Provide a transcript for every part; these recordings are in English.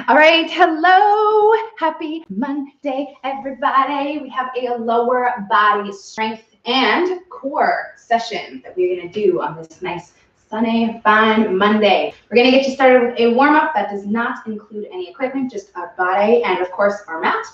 All right, hello, happy Monday, everybody. We have a lower body strength and core session that we're gonna do on this nice sunny, fine Monday. We're gonna get you started with a warm-up that does not include any equipment, just our body and of course our mat.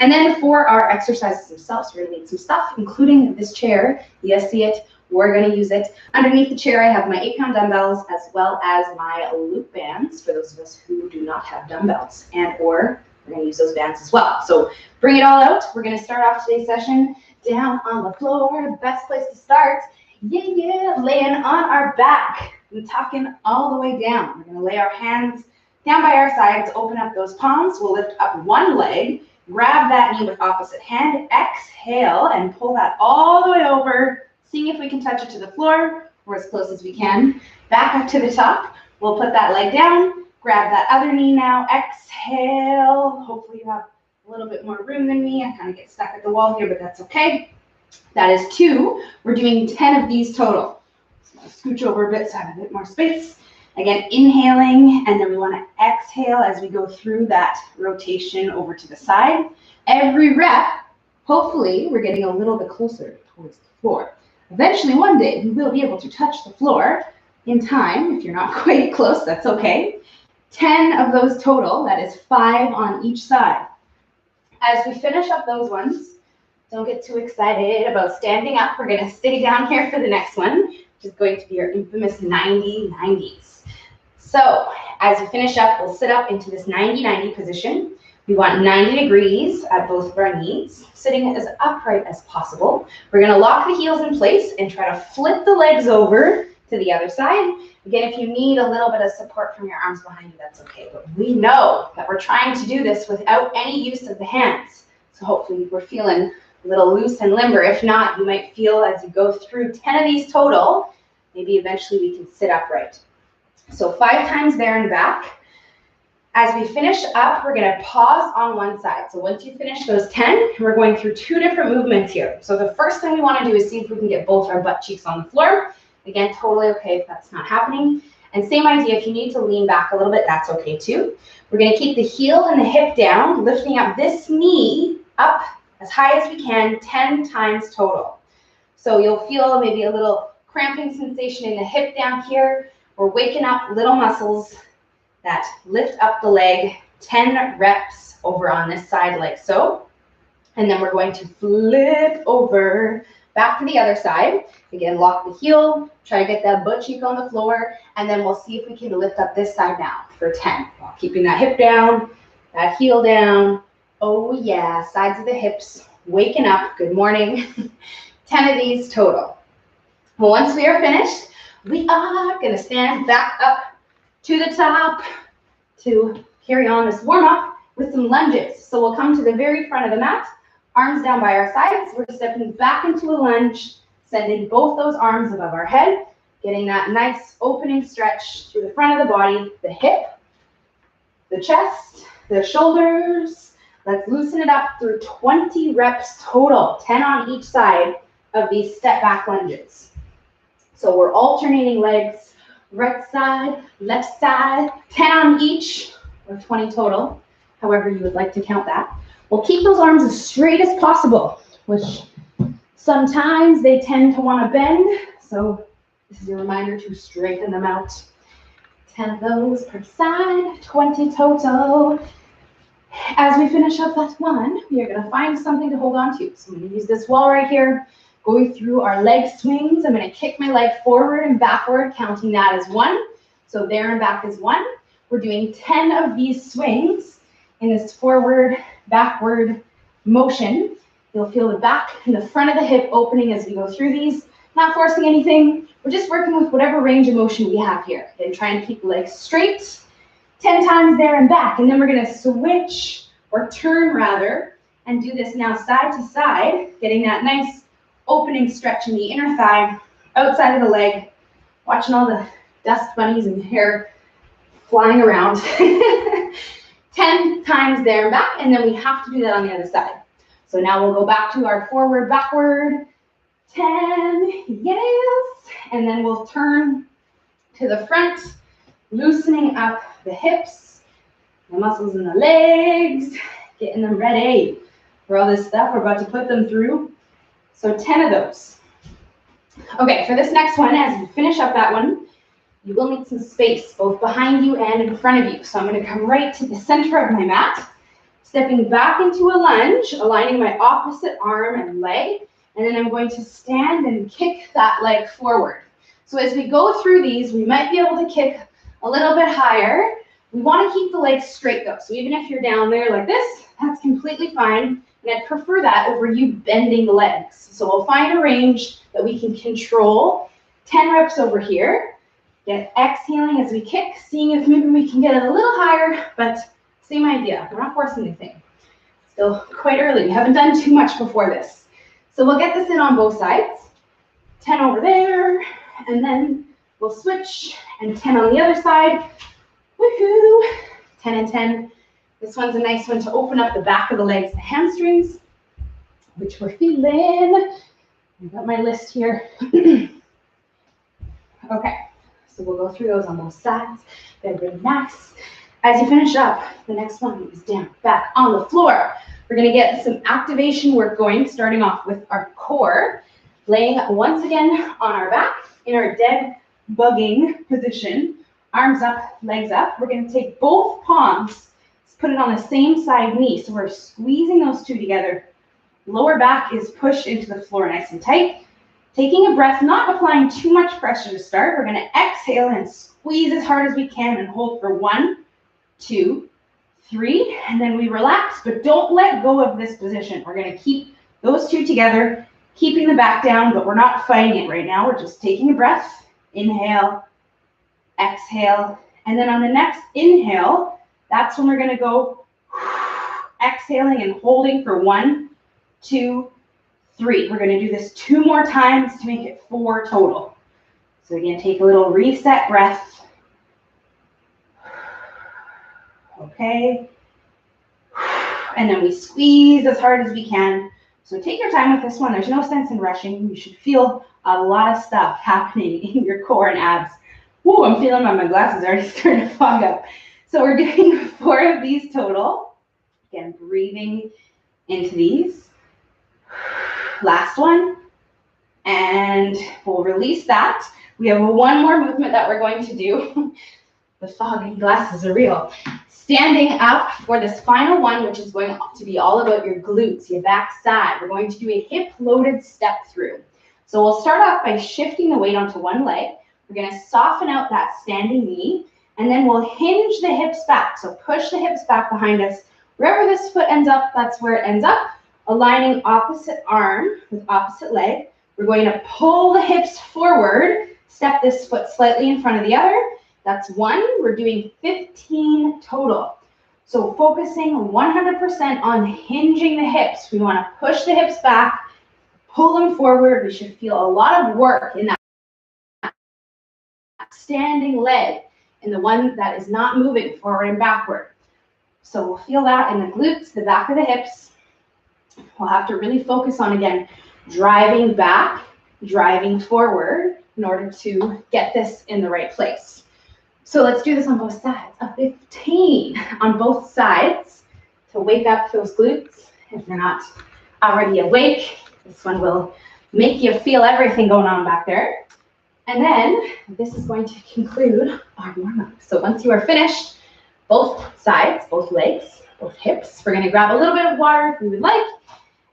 And then for our exercises themselves, we're gonna need some stuff, including this chair. Yes, see it. We're going to use it. Underneath the chair, I have my 8-pound dumbbells as well as my loop bands for those of us who do not have dumbbells, and or we're going to use those bands as well. So bring it all out. We're going to start off today's session down on the floor. Best place to start. Yeah, laying on our back and tucking all the way down. We're going to lay our hands down by our sides, open up those palms. We'll lift up one leg, grab that knee with opposite hand, exhale, and pull that all the way over. Seeing if we can touch it to the floor, or as close as we can. Back up to the top. We'll put that leg down, grab that other knee now, exhale. Hopefully you have a little bit more room than me. I kind of get stuck at the wall here, but that's okay. That is 2. We're doing 10 of these total. So I'll scooch over a bit so I have a bit more space. Again, inhaling, and then we want to exhale as we go through that rotation over to the side. Every rep, hopefully, we're getting a little bit closer towards the floor. Eventually, one day, you will be able to touch the floor in time. If you're not quite close, that's okay. 10 of those total, that is 5 on each side. As we finish up those ones, don't get too excited about standing up. We're going to stay down here for the next one, which is going to be our infamous 90-90s. So as we finish up, we'll sit up into this 90-90 position. We want 90 degrees at both of our knees, sitting as upright as possible. We're going to lock the heels in place and try to flip the legs over to the other side. Again, if you need a little bit of support from your arms behind you, that's okay. But we know that we're trying to do this without any use of the hands. So hopefully we're feeling a little loose and limber. If not, you might feel as you go through 10 of these total, maybe eventually we can sit upright. So 5 times there and back. As we finish up, we're going to pause on one side. So once you finish those 10, we're going through 2 different movements here. So the first thing we want to do is see if we can get both our butt cheeks on the floor. Again, totally okay if that's not happening. And same idea, if you need to lean back a little bit, that's okay too. We're going to keep the heel and the hip down, lifting up this knee up as high as we can, 10 times total. So you'll feel maybe a little cramping sensation in the hip down here. We're waking up little muscles that lift up the leg, 10 reps over on this side like so. And then we're going to flip over back to the other side. Again, lock the heel, try to get that butt cheek on the floor, and then we'll see if we can lift up this side now for 10. While keeping that hip down, that heel down. Oh yeah, sides of the hips, waking up, good morning. 10 of these total. Well, once we are finished, we are gonna stand back up to the top to carry on this warm-up with some lunges. So we'll come to the very front of the mat, arms down by our sides. We're stepping back into a lunge, sending both those arms above our head, getting that nice opening stretch through the front of the body, the hip, the chest, the shoulders. Let's loosen it up through 20 reps total, 10 on each side of these step back lunges. So we're alternating legs. Right side, left side, 10 on each, or 20 total, however you would like to count that. We'll keep those arms as straight as possible, which sometimes they tend to want to bend, so this is a reminder to straighten them out. 10 of those per side, 20 total. As we finish up that one, we are going to find something to hold on to. So I'm going to use this wall right here. Going through our leg swings, I'm going to kick my leg forward and backward, counting that as 1. So there and back is 1. We're doing 10 of these swings in this forward, backward motion. You'll feel the back and the front of the hip opening as we go through these. Not forcing anything. We're just working with whatever range of motion we have here. And try and keep the legs straight. 10 times there and back. And then we're going to switch, or turn rather, and do this now side to side, getting that nice opening stretch in the inner thigh, outside of the leg, watching all the dust bunnies and hair flying around. 10 times there and back, and then we have to do that on the other side. So now we'll go back to our forward, backward, 10, yes, and then we'll turn to the front, loosening up the hips, The muscles in the legs, getting them ready for all this stuff we're about to put them through. So 10 of those. Okay, for this next one, as we finish up that one, you will need some space both behind you and in front of you. So I'm going to come right to the center of my mat, stepping back into a lunge, aligning my opposite arm and leg, and then I'm going to stand and kick that leg forward. So as we go through these, we might be able to kick a little bit higher. We want to keep the legs straight though. So even if you're down there like this, that's completely fine. And I'd prefer that over you bending the legs. So we'll find a range that we can control. 10 reps over here. Get exhaling as we kick, seeing if maybe we can get it a little higher, but same idea. We're not forcing anything. Still quite early. We haven't done too much before this. So we'll get this in on both sides. 10 over there, and then we'll switch, and 10 on the other side. Woohoo! 10 and 10. This one's a nice one to open up the back of the legs, the hamstrings, which we're feeling. I've got my list here. Okay, so we'll go through those on both sides. Then relax. As you finish up, the next one is down, back on the floor. We're gonna get some activation work going, starting off with our core, laying once again on our back in our dead bugging position. Arms up, legs up. We're gonna take both palms, put it on the same side knee. So we're squeezing those two together. Lower back is pushed into the floor nice and tight. Taking a breath, not applying too much pressure to start. We're gonna exhale and squeeze as hard as we can and hold for 1, 2, 3, and then we relax, but don't let go of this position. We're gonna keep those two together, keeping the back down, but we're not fighting it right now. We're just taking a breath. Inhale, exhale, and then on the next inhale, that's when we're gonna go exhaling and holding for 1, 2, 3. We're gonna do this 2 more times to make it 4 total. So again, take a little reset breath. Okay. And then we squeeze as hard as we can. So take your time with this one. There's no sense in rushing. You should feel a lot of stuff happening in your core and abs. Whoa, I'm feeling my glasses already starting to fog up. So we're doing 4 of these total. Again, breathing into these. Last one. And we'll release that. We have one more movement that we're going to do. The fogging glasses are real. Standing up for this final one, which is going to be all about your glutes, your back side. We're going to do a hip-loaded step through. So we'll start off by shifting the weight onto one leg. We're going to soften out that standing knee, and then we'll hinge the hips back. So push the hips back behind us. Wherever this foot ends up, that's where it ends up. Aligning opposite arm with opposite leg. We're going to pull the hips forward, step this foot slightly in front of the other. That's 1. We're doing 15 total. So focusing 100% on hinging the hips. We want to push the hips back, pull them forward. We should feel a lot of work in that standing leg and the one that is not moving forward and backward. So we'll feel that in the glutes, the back of the hips. We'll have to really focus on, again, driving back, driving forward in order to get this in the right place. So let's do this on both sides. A 15 on both sides to wake up those glutes. If you're not already awake, this one will make you feel everything going on back there. And then this is going to conclude our warm-up. So once you are finished, both sides, both legs, both hips, we're going to grab a little bit of water if you would like,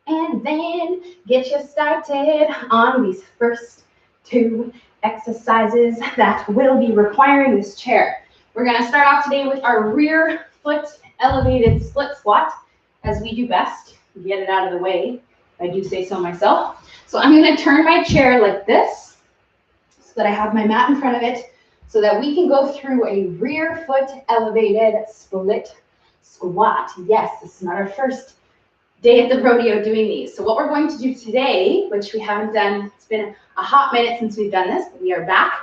and then get you started on these first 2 exercises that will be requiring this chair. We're going to start off today with our rear foot elevated split squat, as we do best. Get it out of the way. I do say so myself. So I'm going to turn my chair like this so that I have my mat in front of it so that we can go through a rear foot elevated split squat. Yes, this is not our first day at the rodeo doing these. So what we're going to do today, which we haven't done, it's been a hot minute since we've done this, but we are back.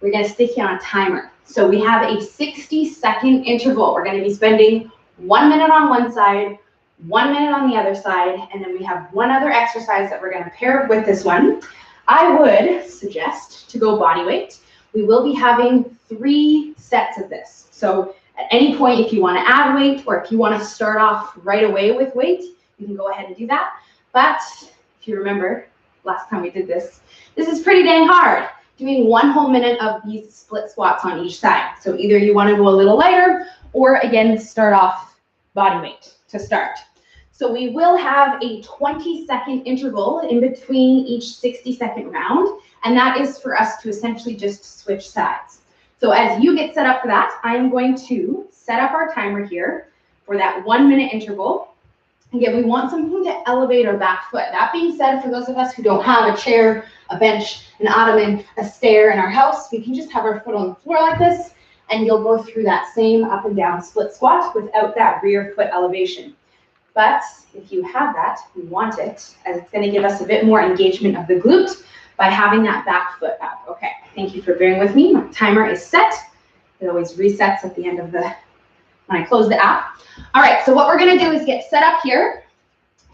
We're going to stick you on a timer. So we have a 60-second interval. We're going to be spending 1 minute on one side, 1 minute on the other side, and then we have one other exercise that we're going to pair with this one. I would suggest to go body weight. We will be having 3 sets of this. So At any point, if you want to add weight or if you want to start off right away with weight, you can go ahead and do that. But if you remember, last time we did this, this is pretty dang hard, doing 1 whole minute of these split squats on each side. So either you want to go a little lighter or again, start off body weight to start. So we will have a 20-second interval in between each 60-second round, and that is for us to essentially just switch sides. So as you get set up for that, I am going to set up our timer here for that 1 minute interval. Again, we want something to elevate our back foot. That being said, for those of us who don't have a chair, a bench, an ottoman, a stair in our house, we can just have our foot on the floor like this, and you'll go through that same up and down split squat without that rear foot elevation. But if you have that, we want it, as it's going to give us a bit more engagement of the glute by having that back foot up. Okay, thank you for bearing with me. My timer is set. It always resets at the end of when I close the app. All right, so what we're going to do is get set up here.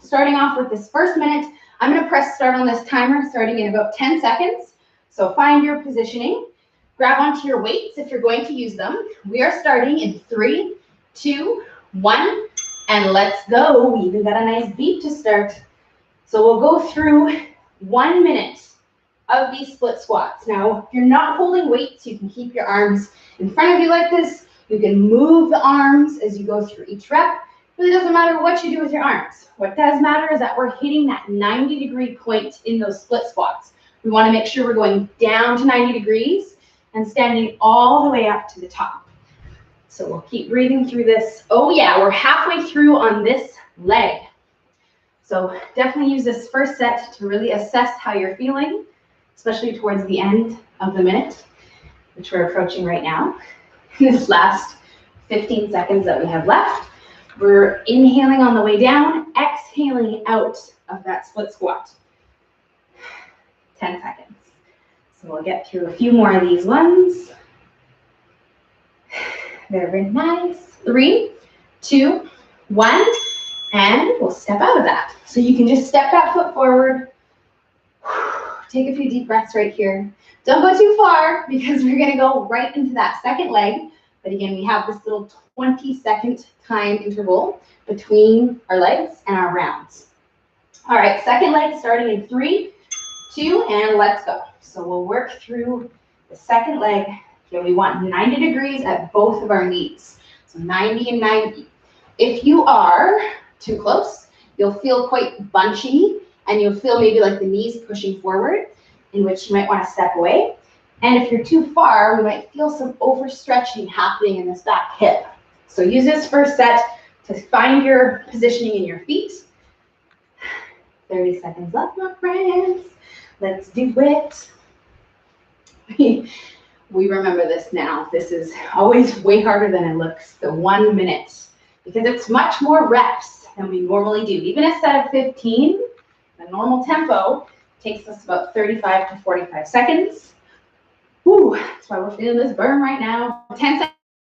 Starting off with this first minute, I'm going to press start on this timer starting in about 10 seconds. So find your positioning. Grab onto your weights if you're going to use them. We are starting in 3, 2, 1, and let's go. We even got a nice beat to start. So we'll go through 1 minute of these split squats. Now, if you're not holding weights, you can keep your arms in front of you like this. You can move the arms as you go through each rep. It really doesn't matter what you do with your arms. What does matter is that we're hitting that 90-degree point in those split squats. We want to make sure we're going down to 90 degrees and standing all the way up to the top. So we'll keep breathing through this. Oh yeah, we're halfway through on this leg. So definitely use this first set to really assess how you're feeling, especially towards the end of the minute, which we're approaching right now. This last 15 seconds that we have left, we're inhaling on the way down, exhaling out of that split squat. 10 seconds. So we'll get through a few more of these ones. Very nice. 3, 2, 1, and we'll step out of that. So you can just step that foot forward. Take a few deep breaths right here. Don't go too far because we're going to go right into that second leg. But again, we have this little 20-second time interval between our legs and our rounds. All right, second leg starting in 3, 2, and let's go. So we'll work through the second leg. Here we want 90 degrees at both of our knees. So 90 and 90. If you are too close, you'll feel quite bunchy and you'll feel maybe like the knees pushing forward, in which you might want to step away. And if you're too far, we might feel some overstretching happening in this back hip. So use this first set to find your positioning in your feet. 30 seconds left, my friends. Let's do it. We remember this now. This is always way harder than it looks, the 1 minute, because it's much more reps than we normally do. Even a set of 15, the normal tempo takes us about 35 to 45 seconds. Whew, that's why we're feeling this burn right now. 10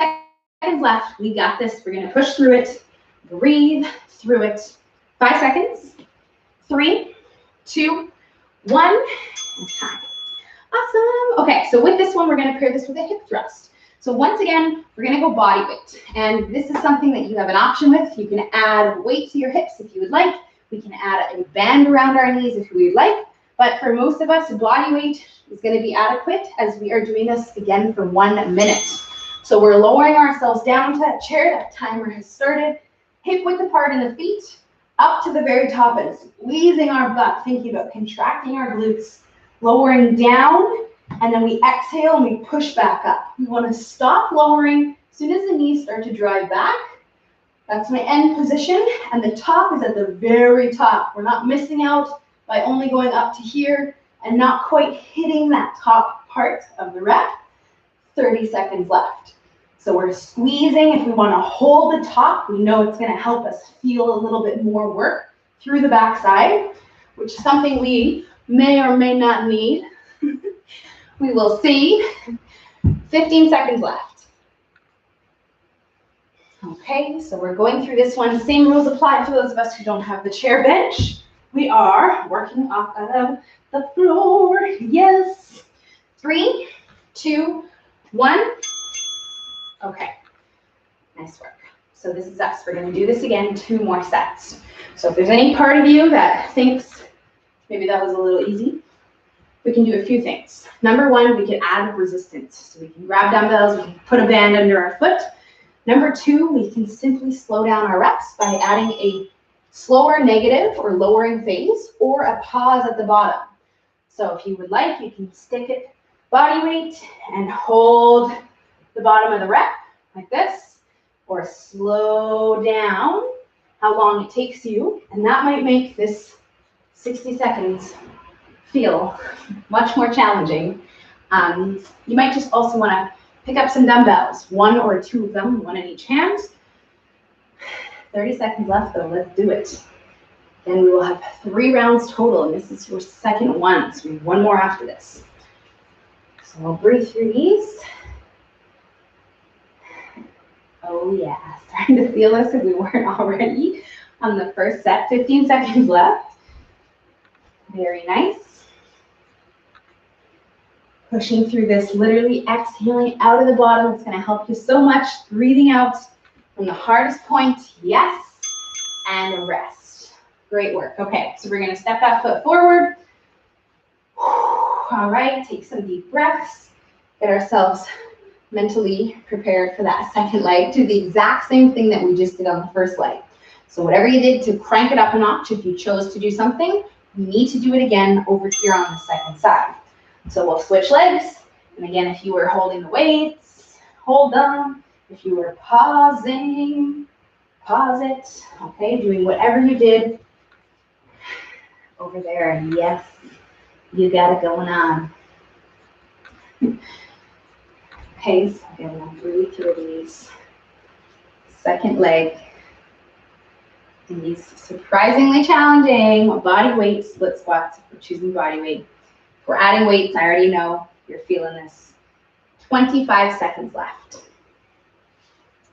seconds left. We got this. We're going to push through it, breathe through it. 5 seconds. 3, 2, 1, and time. Awesome. Okay, so with this one, we're going to pair this with a hip thrust. So once again, we're going to go body weight. And this is something that you have an option with. You can add weight to your hips if you would like. We can add a band around our knees if we would like. But for most of us, body weight is going to be adequate as we are doing this again for 1 minute. So we're lowering ourselves down to that chair. That timer has started. Hip width apart in the feet, up to the very top and squeezing our butt, thinking about contracting our glutes, lowering down, and then we exhale and we push back up. We want to stop lowering as soon as the knees start to drive back. That's my end position, and the top is at the very top. We're not missing out by only going up to here and not quite hitting that top part of the rep. 30 seconds left. So we're squeezing. If we want to hold the top, we know it's going to help us feel a little bit more work through the backside, which is something we may or may not need. We will see. 15 seconds left. Okay, so we're going through this one. Same rules apply for those of us who don't have the chair bench. We are working off of the floor. Yes. 3, 2, 1. Okay. Nice work. So this is us. We're going to do this again, 2 more sets. So if there's any part of you that thinks maybe that was a little easy, we can do a few things. Number 1, we can add resistance. So we can grab dumbbells, we can put a band under our foot. Number 2, we can simply slow down our reps by adding a slower negative or lowering phase or a pause at the bottom. So if you would like, you can stick it body weight and hold the bottom of the rep like this, or slow down how long it takes you, and that might make this 60 seconds feel much more challenging. You might just also want to pick up some dumbbells, 1 or 2 of them, 1 in each hand. 30 seconds left though, let's do it. Then we will have 3 rounds total, and this is your second one, so we have 1 more after this. So I'll breathe through these. Oh yeah, starting to feel this if we weren't already on the first set. 15 seconds left. Very nice. Pushing through this, literally exhaling out of the bottom. It's going to help you so much. Breathing out from the hardest point. Yes. And rest. Great work. Okay, so we're going to step that foot forward. All right, take some deep breaths. Get ourselves mentally prepared for that second leg. Do the exact same thing that we just did on the first leg. So whatever you did to crank it up a notch, if you chose to do something, you need to do it again over here on the second side. So we'll switch legs. And again, if you were holding the weights, hold them. If you were pausing, pause it. Okay, doing whatever you did over there. And yes, you got it going on. Okay, so again, we'll breathe through these. Second leg. And these surprisingly challenging body weight split squats if we're choosing body weight. If we're adding weights, I already know you're feeling this. 25 seconds left.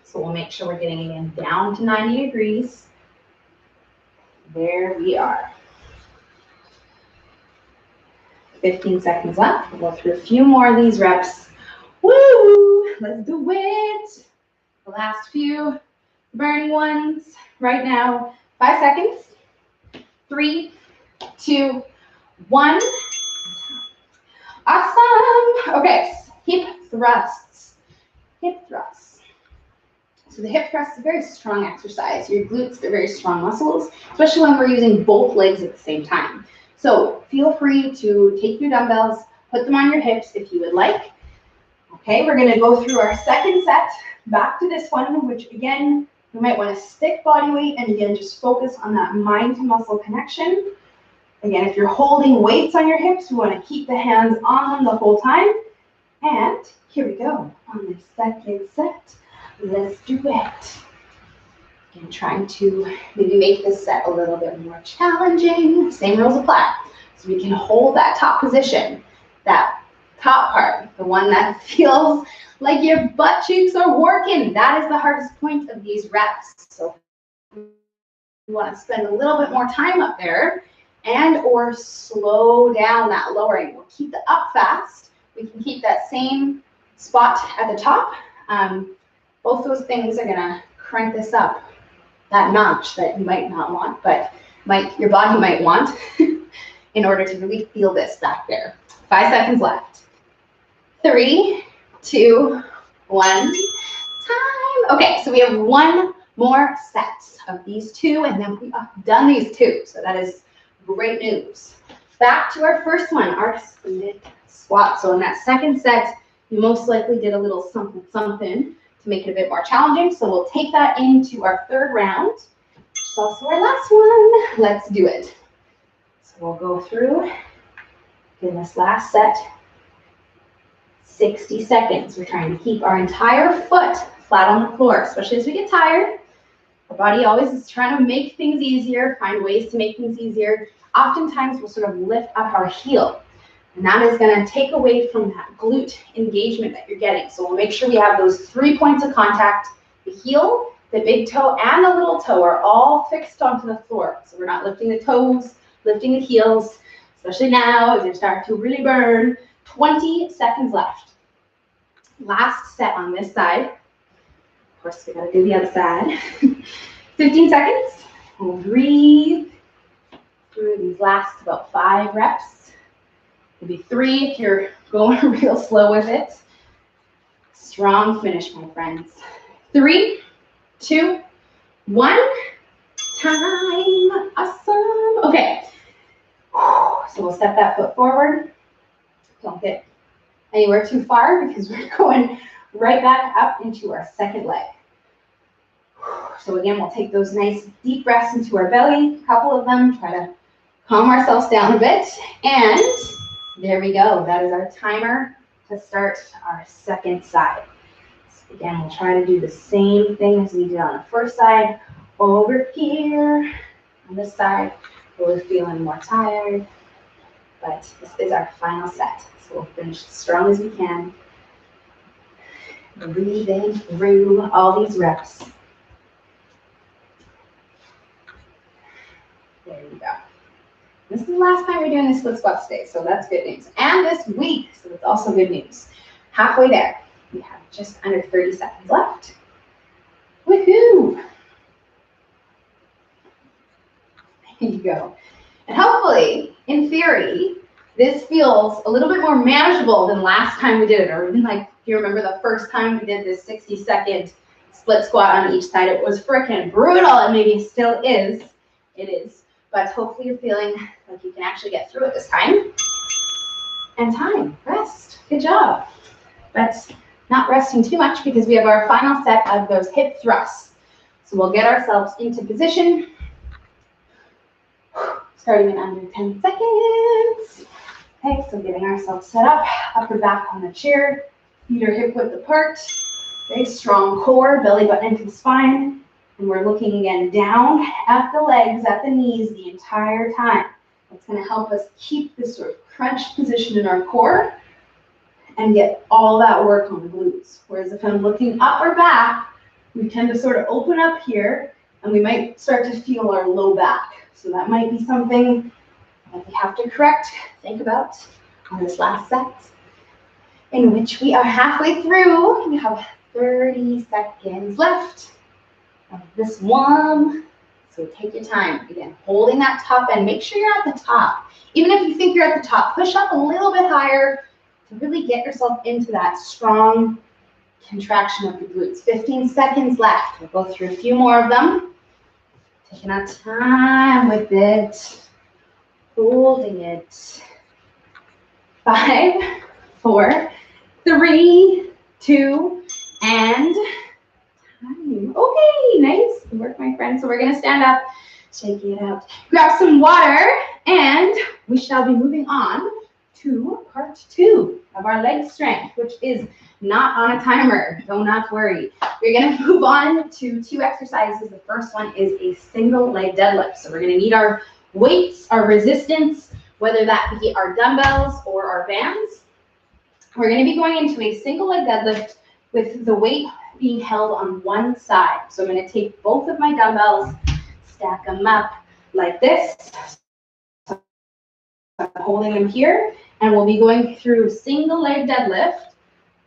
So we'll make sure we're getting again down to 90 degrees. There we are. 15 seconds left. We'll go through a few more of these reps. Woo! Let's do it. The last few burning ones right now. 5 seconds. 3, 2, 1. Awesome. Okay, hip thrusts. Hip thrusts. So the hip thrust is a very strong exercise. Your glutes are very strong muscles, especially when we're using both legs at the same time. So feel free to take your dumbbells, put them on your hips if you would like. Okay, we're going to go through our second set, back to this one, which again, you might want to stick body weight and again, just focus on that mind to muscle connection. Again, if you're holding weights on your hips, you want to keep the hands on them the whole time. And here we go on the second set. Let's do it. Again, trying to maybe make this set a little bit more challenging. Same rules apply. So we can hold that top position, that top part, the one that feels like your butt cheeks are working. That is the hardest point of these reps. So you want to spend a little bit more time up there and or slow down that lowering. We'll keep the up fast. We can keep that same spot at the top. Both those things are going to crank this up, that notch that you might not want, but your body might want in order to really feel this back there. 5 seconds left. 3, 2, 1, time. Okay, so we have 1 more set of these 2, and then we have done these 2. So that is great news. Back to our first one, our split squat. So in that second set, you most likely did a little something to make it a bit more challenging. So we'll take that into our third round, which is also our last one. Let's do it. So we'll go through in this last set, 60 seconds. We're trying to keep our entire foot flat on the floor, especially as we get tired. Our body always is trying to make things easier, find ways to make things easier. Oftentimes we'll sort of lift up our heel, and that is going to take away from that glute engagement that you're getting. So we'll make sure we have those 3 points of contact. The heel, the big toe, and the little toe are all fixed onto the floor. So we're not lifting the toes, lifting the heels, especially now as you're starting to really burn. 20 seconds left. Last set on this side. course, we gotta do the other side. 15 seconds. We'll breathe through these last about 5 reps. Maybe 3 if you're going real slow with it. Strong finish, my friends. 3, 2, 1. Time. Awesome. Okay. So we'll step that foot forward. Don't get anywhere too far because we're going right back up into our second leg. So again, we'll take those nice deep breaths into our belly, a couple of them, try to calm ourselves down a bit. And there we go. That is our timer to start our second side. So again, we'll try to do the same thing as we did on the first side. Over here on this side, we're feeling more tired. But this is our final set. So we'll finish as strong as we can. Breathing through all these reps. There you go. This is the last time we're doing the split squats today, so that's good news. And this week, so it's also good news. Halfway there. We have just under 30 seconds left. Woohoo! There you go. And hopefully, in theory, this feels a little bit more manageable than last time we did it, or even like, if you remember the first time we did this 60-second split squat on each side, it was freaking brutal, and maybe still is. It is. But hopefully you're feeling like you can actually get through it this time. And time, rest, good job. But not resting too much because we have our final set of those hip thrusts. So we'll get ourselves into position. Starting in under 10 seconds. Okay, so getting ourselves set up, upper back on the chair, feet are hip width apart. Very strong core, belly button into the spine. And we're looking again down at the legs, at the knees the entire time. That's going to help us keep this sort of crunched position in our core and get all that work on the glutes. Whereas if I'm looking up or back, we tend to sort of open up here and we might start to feel our low back. So that might be something that we have to think about on this last set, in which we are halfway through. We have 30 seconds left of this one. So take your time. Again, holding that top end. Make sure you're at the top. Even if you think you're at the top, push up a little bit higher to really get yourself into that strong contraction of the glutes. 15 seconds left. We'll go through a few more of them. Taking our time with it. Holding it. 5, 4, 3, 2, and time. Okay, nice. Good work, my friend. So we're going to stand up, shake it out, grab some water, and we shall be moving on to part 2 of our leg strength, which is not on a timer. Do not worry. We're going to move on to 2 exercises. The first one is a single leg deadlift. So we're going to need our weights, our resistance, whether that be our dumbbells or our bands. We're going to be going into a single leg deadlift with the weight being held on one side. So I'm going to take both of my dumbbells, stack them up like this. So I'm holding them here, and we'll be going through single leg deadlift,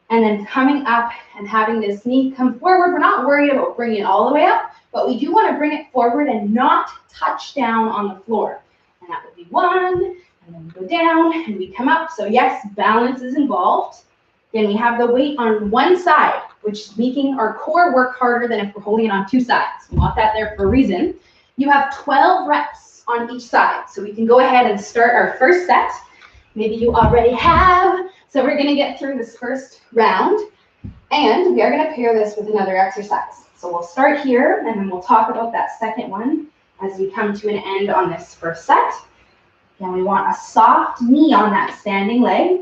and then coming up and having this knee come forward. We're not worried about bringing it all the way up, but we do want to bring it forward and not touch down on the floor. And that would be 1, and then we go down, and we come up. So yes, balance is involved. Then we have the weight on one side, which is making our core work harder than if we're holding it on 2 sides. We want that there for a reason. You have 12 reps on each side. So we can go ahead and start our first set. Maybe you already have. So we're going to get through this first round, and we are going to pair this with another exercise. So we'll start here, and then we'll talk about that second one as we come to an end on this first set. Again, we want a soft knee on that standing leg,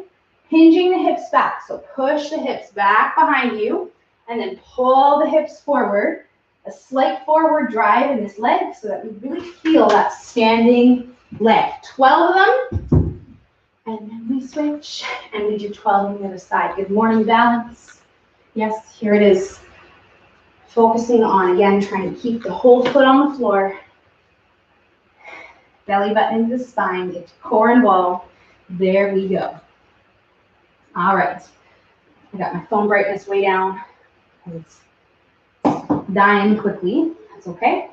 hinging the hips back. So push the hips back behind you, and then pull the hips forward. A slight forward drive in this leg so that we really feel that standing leg. 12 of them. And then we switch, and we do 12 on the other side. Good morning, balance. Yes, here it is. Focusing on, again, trying to keep the whole foot on the floor. Belly button into the spine, get core and wall. There we go. All right. I got my phone brightness way down. It's dying quickly. That's okay.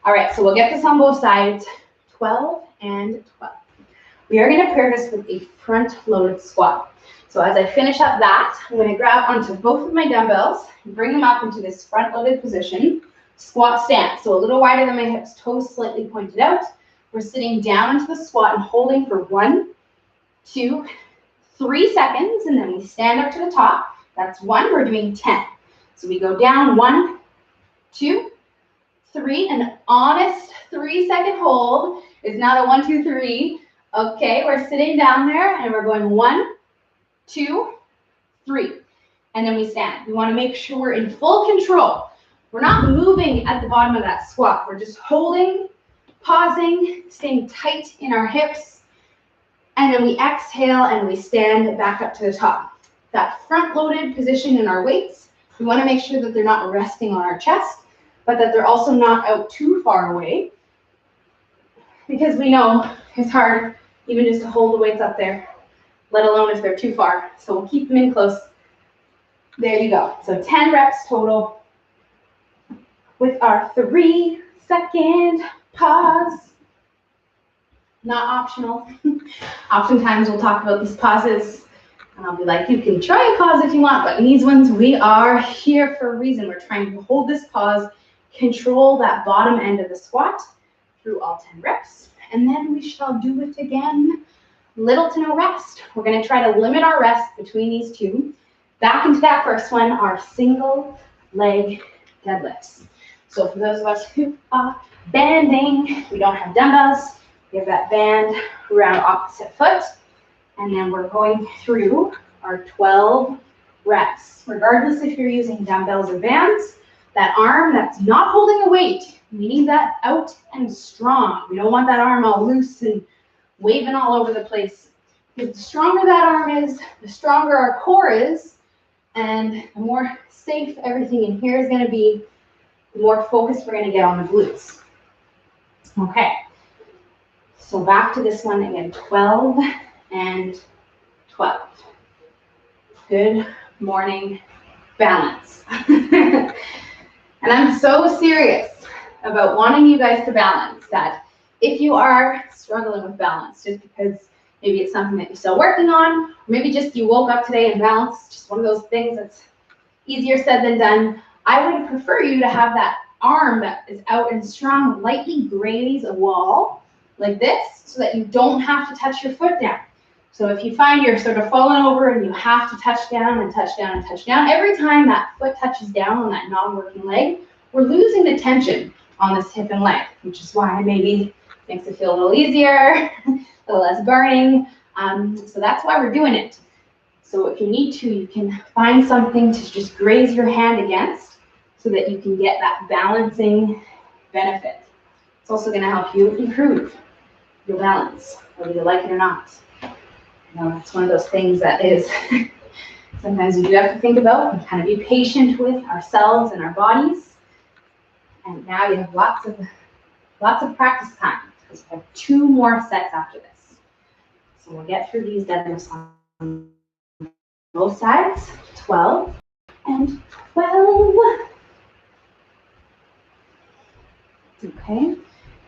All right, so we'll get this on both sides, 12 and 12. We are going to pair this with a front-loaded squat. So as I finish up that, I'm going to grab onto both of my dumbbells, bring them up into this front-loaded position, squat stance. So a little wider than my hips, toes slightly pointed out. We're sitting down into the squat and holding for 1, 2, 3 seconds, and then we stand up to the top. That's 1. We're doing 10. So we go down 1, 2, 3, an honest 3-second hold is not a 1, 2, 3. Okay, we're sitting down there and we're going 1, 2, 3, and then we stand. We want to make sure we're in full control. We're not moving at the bottom of that squat. We're just holding, pausing, staying tight in our hips, and then we exhale and we stand back up to the top. That front-loaded position in our weights, we want to make sure that they're not resting on our chest, but that they're also not out too far away, because we know it's hard even just to hold the weights up there, let alone if they're too far. So we'll keep them in close. There you go. So 10 reps total with our 3-second pause. Not optional. Oftentimes we'll talk about these pauses and I'll be like, you can try a pause if you want, but in these ones we are here for a reason. We're trying to hold this pause, control that bottom end of the squat through all 10 reps, and then we shall do it again. Little to no rest. We're going to try to limit our rest between these two. Back into that first one, our single leg deadlifts. So for those of us who are banding, we don't have dumbbells, we have that band around opposite foot, and then we're going through our 12 reps. Regardless if you're using dumbbells or bands, that arm that's not holding a weight, we need that out and strong. We don't want that arm all loose and waving all over the place. Because the stronger that arm is, the stronger our core is, and the more safe everything in here is going to be, the more focused we're going to get on the glutes. Okay, so back to this one again, 12 and 12. Good morning, balance. And I'm so serious about wanting you guys to balance that. If you are struggling with balance, just because maybe it's something that you're still working on, or maybe just you woke up today and balance, just one of those things that's easier said than done, I would prefer you to have that arm that is out and strong, lightly graze a wall like this, so that you don't have to touch your foot down. So if you find you're sort of falling over and you have to touch down and touch down and touch down, every time that foot touches down on that non-working leg, we're losing the tension on this hip and leg, which is why maybe makes it feel a little easier, a little less burning. So that's why we're doing it. So if you need to, you can find something to just graze your hand against so that you can get that balancing benefit. It's also going to help you improve your balance, whether you like it or not. You know, it's one of those things that is sometimes we do have to think about and kind of be patient with ourselves and our bodies. And now you have lots of practice time, because we have 2 more sets after this. So we'll get through these deadlifts on both sides, 12 and 12. Okay,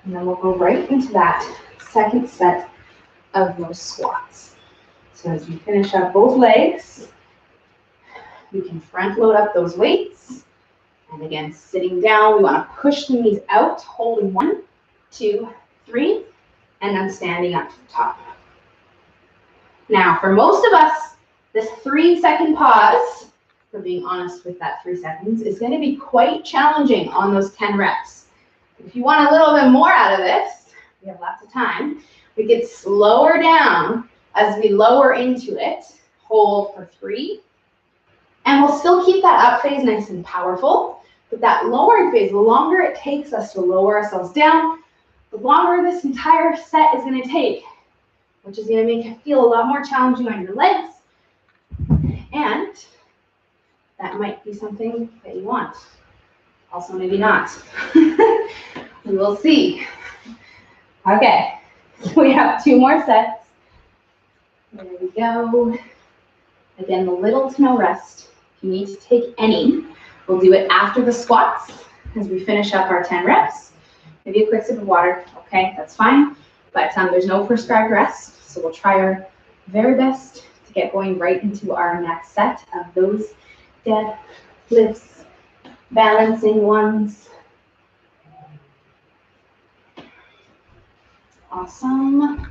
and then we'll go right into that second set of those squats. So as we finish up both legs, we can front load up those weights. And again, sitting down, we want to push the knees out, holding 1, 2, 3, and then standing up to the top. Now, for most of us, this 3-second pause, for being honest with that 3 seconds, is going to be quite challenging on those 10 reps. If you want a little bit more out of this, we have lots of time, we could slow her down as we lower into it, hold for 3, and we'll still keep that up phase nice and powerful. But that lowering phase, the longer it takes us to lower ourselves down, the longer this entire set is going to take, which is going to make it feel a lot more challenging on your legs. And that might be something that you want. Also, maybe not. We will see. Okay, so we have 2 more sets. There we go. Again, the little to no rest. If you need to take any, We'll do it after the squats as we finish up our 10 reps. Maybe a quick sip of water, okay, that's fine. But there's no prescribed rest, so we'll try our very best to get going right into our next set of those deadlifts, balancing ones. Awesome.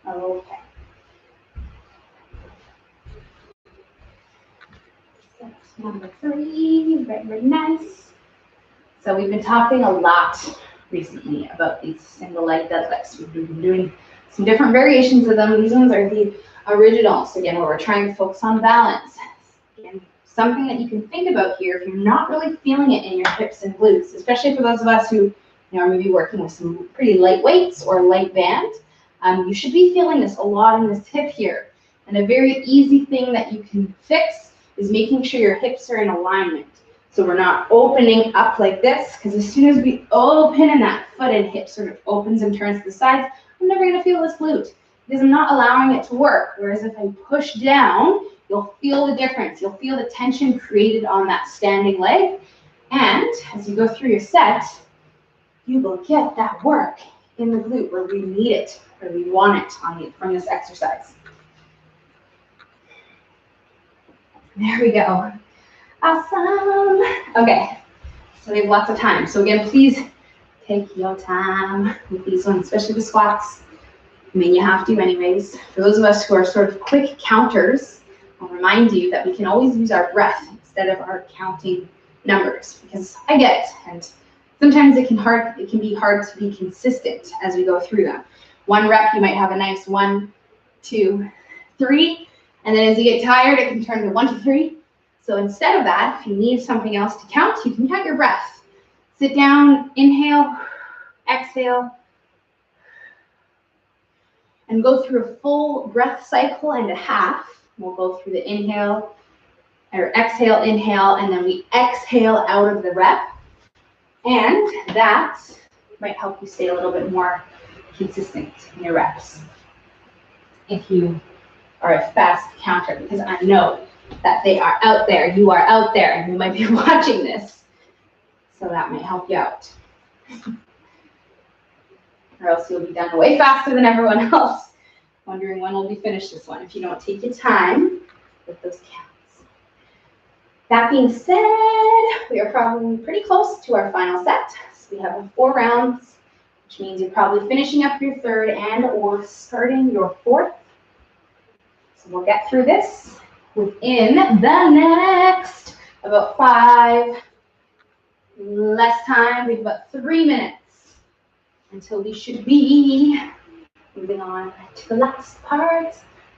Okay. Set number 3, very, very nice. So we've been talking a lot recently about these single leg deadlifts. We've been doing some different variations of them. These ones are the originals, again, where we're trying to focus on balance. Again, something that you can think about here, if you're not really feeling it in your hips and glutes, especially for those of us who are maybe working with some pretty light weights or light band, you should be feeling this a lot in this hip here. And a very easy thing that you can fix is making sure your hips are in alignment. So we're not opening up like this, because as soon as we open and that foot and hip sort of opens and turns to the sides, I'm never going to feel this glute because I'm not allowing it to work. Whereas if I push down, you'll feel the difference. You'll feel the tension created on that standing leg. And as you go through your set, you will get that work in the glute where we need it, where we want it from this exercise. There we go. Awesome. Okay, so we have lots of time. So again, please take your time with these ones, especially the squats. I mean, you have to anyways. For those of us who are sort of quick counters, I'll remind you that we can always use our breath instead of our counting numbers, because I get it, and sometimes it can be hard to be consistent as we go through them. One rep, you might have a nice 1, 2, 3, and then as you get tired, it can turn to 1, 2, 3. So instead of that, if you need something else to count, you can count your breath. Sit down, inhale, exhale, and go through a full breath cycle and a half. We'll go through the inhale, or exhale, inhale, and then we exhale out of the rep. And that might help you stay a little bit more consistent in your reps if you are a fast counter, because I know that they are out there, you are out there, and you might be watching this. So that might help you out. Or else you'll be done way faster than everyone else, wondering when will we finish this one if you don't take your time with those counts. That being said, we are probably pretty close to our final set. So we have 4 rounds, which means you're probably finishing up your 3rd and or starting your 4th. So we'll get through this within the next about 5, less time, we have about 3 minutes until we should be moving on to the last part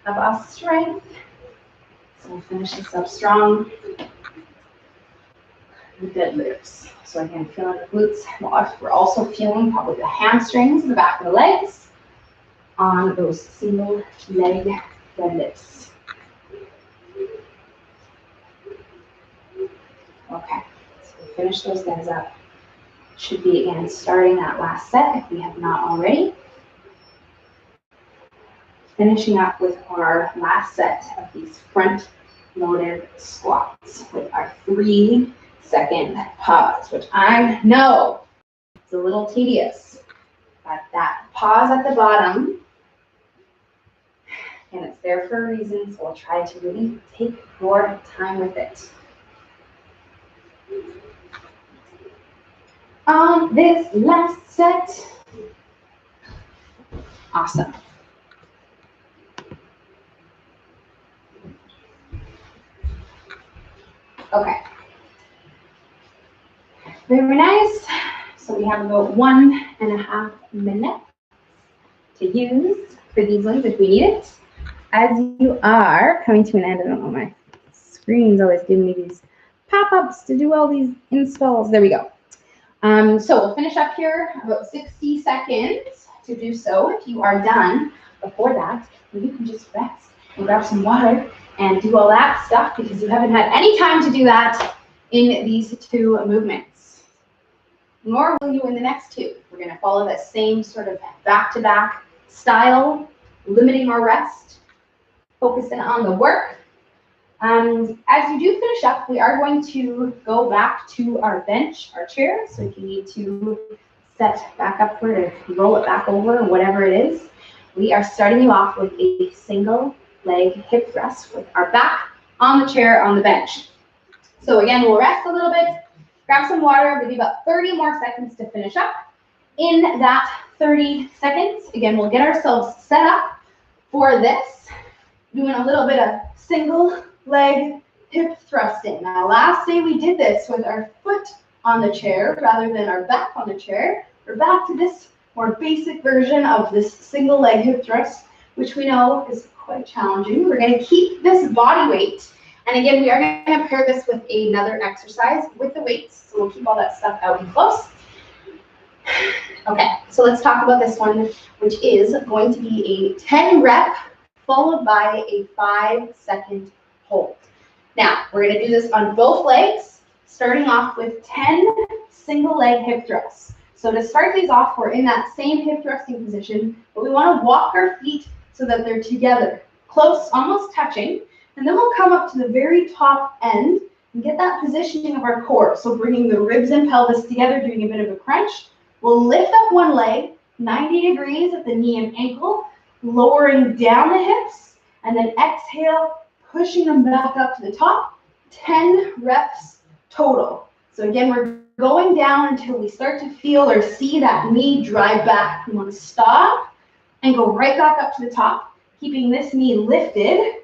of our strength. So we'll finish this up strong. The deadlifts. So again, feeling the glutes. We're also feeling probably the hamstrings in the back of the legs on those single leg deadlifts. Okay, so we finish those guys up. Should be again starting that last set if we have not already. Finishing up with our last set of these front loaded squats with our 3-second pause, which I know is a little tedious, but that pause at the bottom, and it's there for a reason, so we'll try to really take your time with it. On this last set, awesome. Okay. Very nice. So we have about 1.5 minutes to use for these ones if we need it. As you are coming to an end, I don't know, my screen's always giving me these pop-ups to do all these installs. There we go. So we'll finish up here about 60 seconds to do so. If you are done before that, you can just rest and grab some water and do all that stuff because you haven't had any time to do that in these 2 movements. Nor will you in the next 2. We're going to follow that same sort of back-to-back style, limiting our rest, focusing on the work. And as you do finish up, we are going to go back to our bench, our chair. So if you need to set back up for it or roll it back over or whatever it is, we are starting you off with a single leg hip thrust with our back on the chair on the bench. So again, we'll rest a little bit, grab some water, maybe about 30 more seconds to finish up. In that 30 seconds, again, we'll get ourselves set up for this, doing a little bit of single leg hip thrusting. Now, last day we did this with our foot on the chair rather than our back on the chair. We're back to this more basic version of this single leg hip thrust, which we know is quite challenging. We're going to keep this body weight. And again, we are going to pair this with another exercise with the weights. So we'll keep all that stuff out and close. Okay, so let's talk about this one, which is going to be a 10 rep followed by a 5-second hold. Now, we're going to do this on both legs, starting off with 10 single leg hip thrusts. So to start these off, we're in that same hip thrusting position, but we want to walk our feet so that they're together, close, almost touching, and then we'll come up to the very top end and get that positioning of our core. So bringing the ribs and pelvis together, doing a bit of a crunch. We'll lift up one leg, 90 degrees at the knee and ankle, lowering down the hips, and then exhale, pushing them back up to the top, 10 reps total. So again, we're going down until we start to feel or see that knee drive back. We want to stop and go right back up to the top, keeping this knee lifted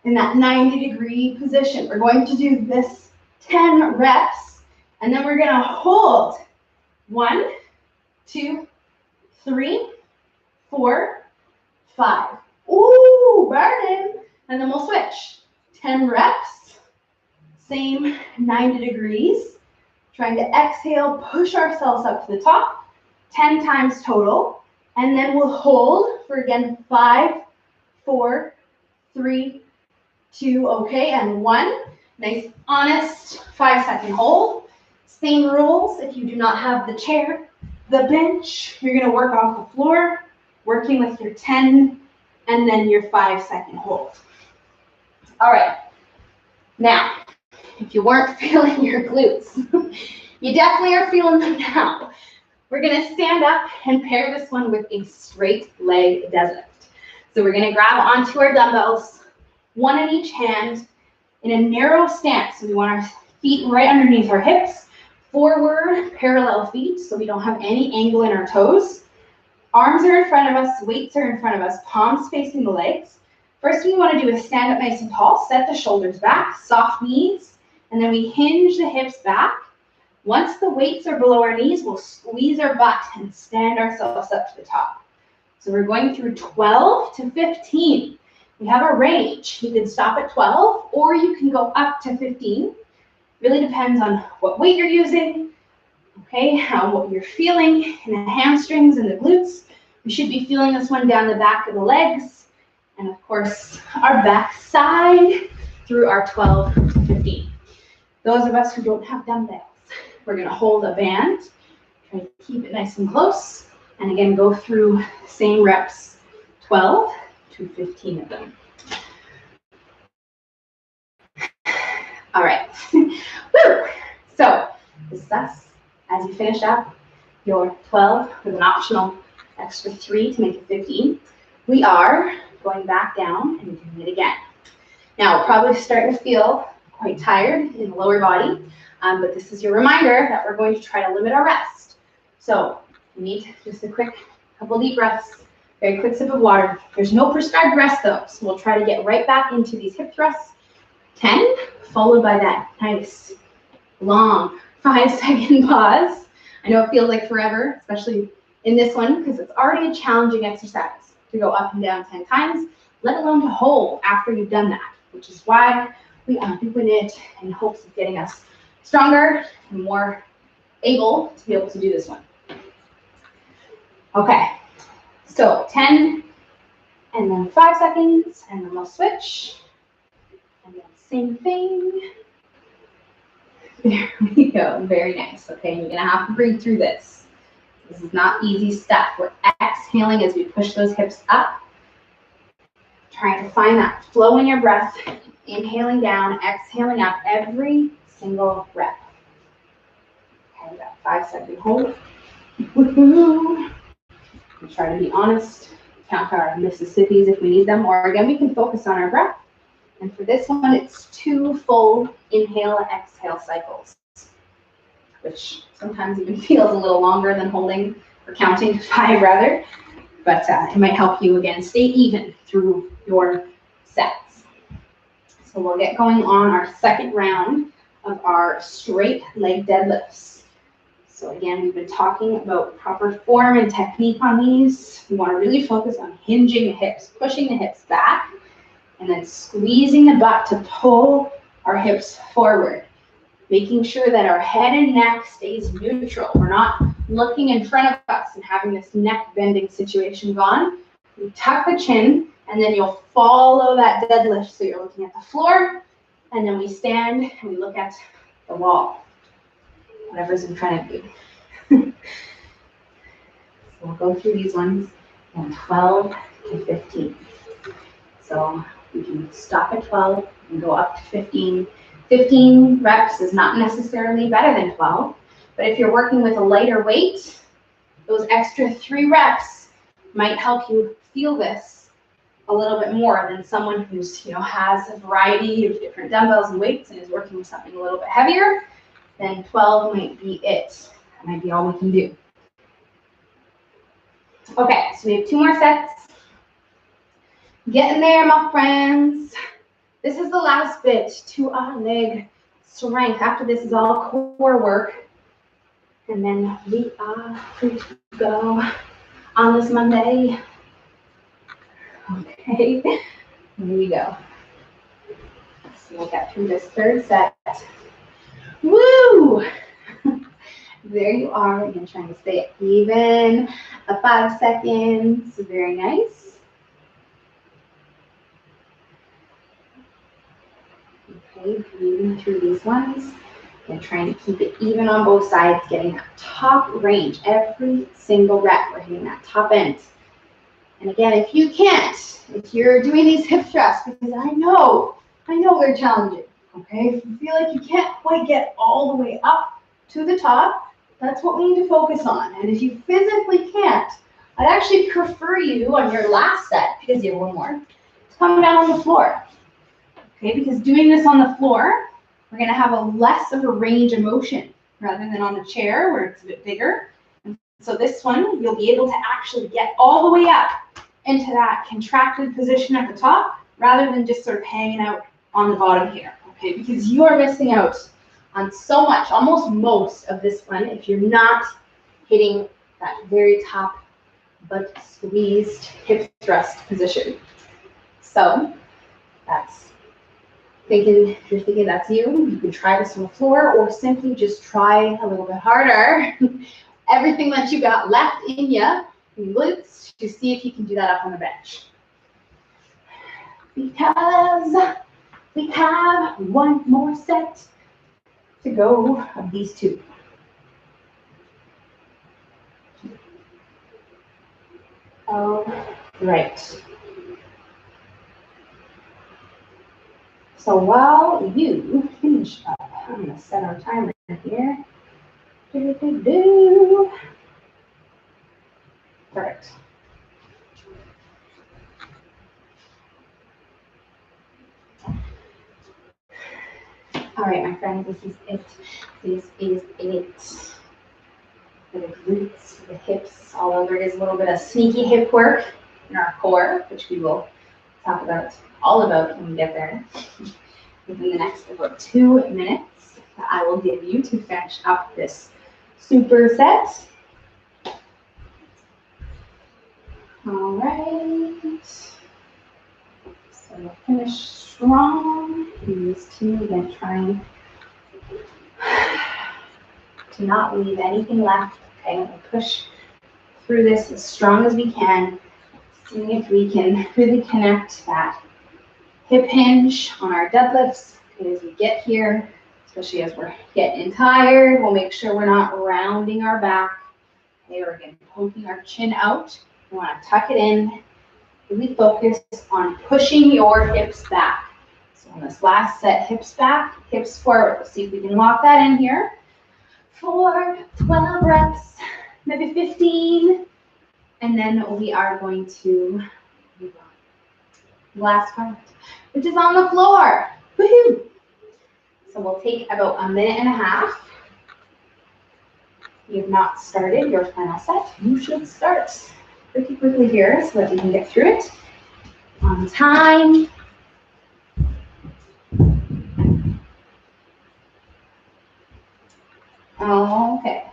in that 90-degree position. We're going to do this 10 reps, and then we're going to hold 1, 2, 3, 4, 5. Ooh, burning. And then we'll switch. 10 reps, same 90 degrees. Trying to exhale, push ourselves up to the top, 10 times total. And then we'll hold for, again, 5, 4, 3, 2, okay, and 1. Nice, honest 5-second hold. Same rules if you do not have the chair, the bench. You're going to work off the floor, working with your 10 and then your 5-second hold. All right. Now, if you weren't feeling your glutes, you definitely are feeling them now. We're going to stand up and pair this one with a straight leg deadlift. So we're going to grab onto our dumbbells, one in each hand, in a narrow stance. So we want our feet right underneath our hips, forward parallel feet, so we don't have any angle in our toes. Arms are in front of us, weights are in front of us, palms facing the legs. First thing you want to do is stand up nice and tall, set the shoulders back, soft knees, and then we hinge the hips back. Once the weights are below our knees, we'll squeeze our butt and stand ourselves up to the top. So we're going through 12 to 15. We have a range. You can stop at 12 or you can go up to 15. Really depends on what weight you're using, okay, what you're feeling in the hamstrings and the glutes. We should be feeling this one down the back of the legs and, of course, our back side through our 12 to 15. Those of us who don't have dumbbells, we're going to hold a band, try to keep it nice and close, and again, go through same reps, 12 to 15 of them. All right. Woo! So discuss as you finish up your 12 with an optional extra 3 to make it 15. We are going back down and doing it again. Now, we're probably starting to feel quite tired in the lower body, but this is your reminder that we're going to try to limit our rest. So you need just a quick couple deep breaths, very quick sip of water. There's no prescribed rest though, so we'll try to get right back into these hip thrusts. 10, followed by that nice long 5-second pause. I know it feels like forever, especially in this one, because it's already a challenging exercise to go up and down 10 times, let alone to hold after you've done that, which is why we are doing it in hopes of getting us stronger and more able to be able to do this one. Okay, so 10 and then 5 seconds, and then we'll switch. And then same thing. There we go, very nice. Okay, you're gonna have to breathe through this. This is not easy stuff. We're exhaling as we push those hips up. Trying to find that flow in your breath, inhaling down, exhaling up every single rep. Okay, that 5-second hold. Woohoo! Try to be honest, count our Mississippis if we need them, or again, we can focus on our breath. And for this one, it's 2 full inhale and exhale cycles, which sometimes even feels a little longer than holding or counting to 5 rather, but it might help you again stay even through your sets. So we'll get going on our second round of our straight leg deadlifts. So again, we've been talking about proper form and technique on these. We want to really focus on hinging the hips, pushing the hips back, and then squeezing the butt to pull our hips forward, making sure that our head and neck stays neutral. We're not looking in front of us and having this neck bending situation gone. You tuck the chin, and then you'll follow that deadlift. So you're looking at the floor, and then we stand and we look at the wall, whatever's in front of you. So we'll go through these ones in 12 to 15. So we can stop at 12 and go up to 15. 15 reps is not necessarily better than 12, but if you're working with a lighter weight, those extra 3 reps might help you feel this a little bit more than someone who's, has a variety of different dumbbells and weights and is working with something a little bit heavier. Then 12 might be it. That might be all we can do. Okay, so we have 2 more sets. Get in there, my friends. This is the last bit to our leg strength. After this is all core work. And then we are free to go on this Monday. Okay, here we go. So we'll get through this third set. Woo! There you are. Again, trying to stay even. 5 seconds. Very nice. Okay, breathing through these ones. And trying to keep it even on both sides, getting that top range. Every single rep, we're hitting that top end. And again, if you can't, if you're doing these hip thrusts, because I know they're challenging. Okay, if you feel like you can't quite get all the way up to the top, that's what we need to focus on. And if you physically can't, I'd actually prefer you on your last set, because you have 1 more, to come down on the floor. Okay, because doing this on the floor, we're going to have a less of a range of motion rather than on the chair where it's a bit bigger. And so this one, you'll be able to actually get all the way up into that contracted position at the top rather than just sort of hanging out on the bottom here. Okay, because you are missing out on so much, almost most of this one, if you're not hitting that very top but squeezed hip thrust position. So that's if you're thinking that's you can try this on the floor or simply just try a little bit harder. Everything that you got left in you, glutes, to see if you can do that up on the bench. Because we have 1 more set to go of these 2. All right. So while you finish up, I'm going to set our timer here. Perfect. All right, my friends, this is it. This is it. For the glutes, for the hips, although there is a little bit of sneaky hip work in our core, which we will talk about all about when we get there. Within the next about 2 minutes that I will give you to finish up this superset. All right. So we'll finish strong. These 2, again, trying to not leave anything left. Okay, we'll push through this as strong as we can, seeing if we can really connect that hip hinge on our deadlifts. Okay, as we get here, especially as we're getting tired, we'll make sure we're not rounding our back. Okay, we're again poking our chin out. We want to tuck it in really focus on pushing your hips back. So on this last set, hips back, hips forward. Let's see if we can lock that in here. For 12 reps, maybe 15. And then we are going to move on. Last part, which is on the floor. Woohoo! So we'll take about a minute and a half. If you have not started your final set, you should start pretty quickly here so that we can get through it on time. Okay.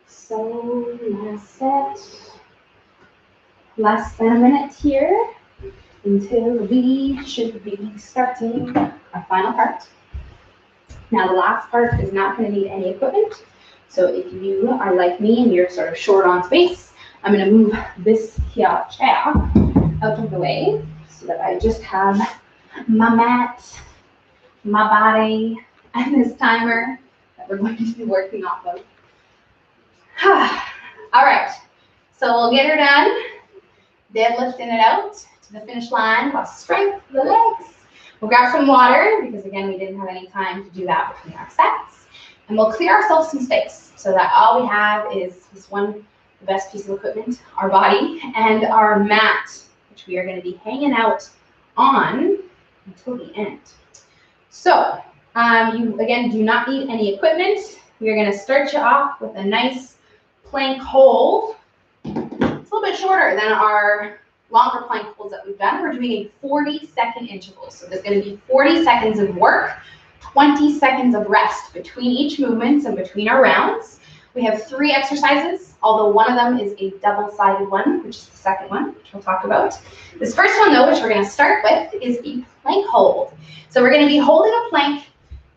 So last set, less than a minute here until we should be starting our final part. Now the last part is not going to need any equipment. So if you are like me and you're sort of short on space, I'm going to move this here chair out of the way so that I just have my mat, my body, and this timer that we're going to be working off of. All right, so we'll get her done. Deadlifting it out to the finish line while strength the legs. We'll grab some water because again, we didn't have any time to do that between our sets. And we'll clear ourselves some space so that all we have is this one, the best piece of equipment, our body, and our mat, which we are going to be hanging out on until the end. So you, again, do not need any equipment. We are going to start you off with a nice plank hold. It's a little bit shorter than our longer plank holds that we've done. We're doing a 40-second interval. So there's going to be 40 seconds of work, 20 seconds of rest between each movement and between our rounds. We have 3 exercises, although one of them is a double-sided one, which is the second one, which we'll talk about. This first one, though, which we're going to start with, is a plank hold. So we're going to be holding a plank.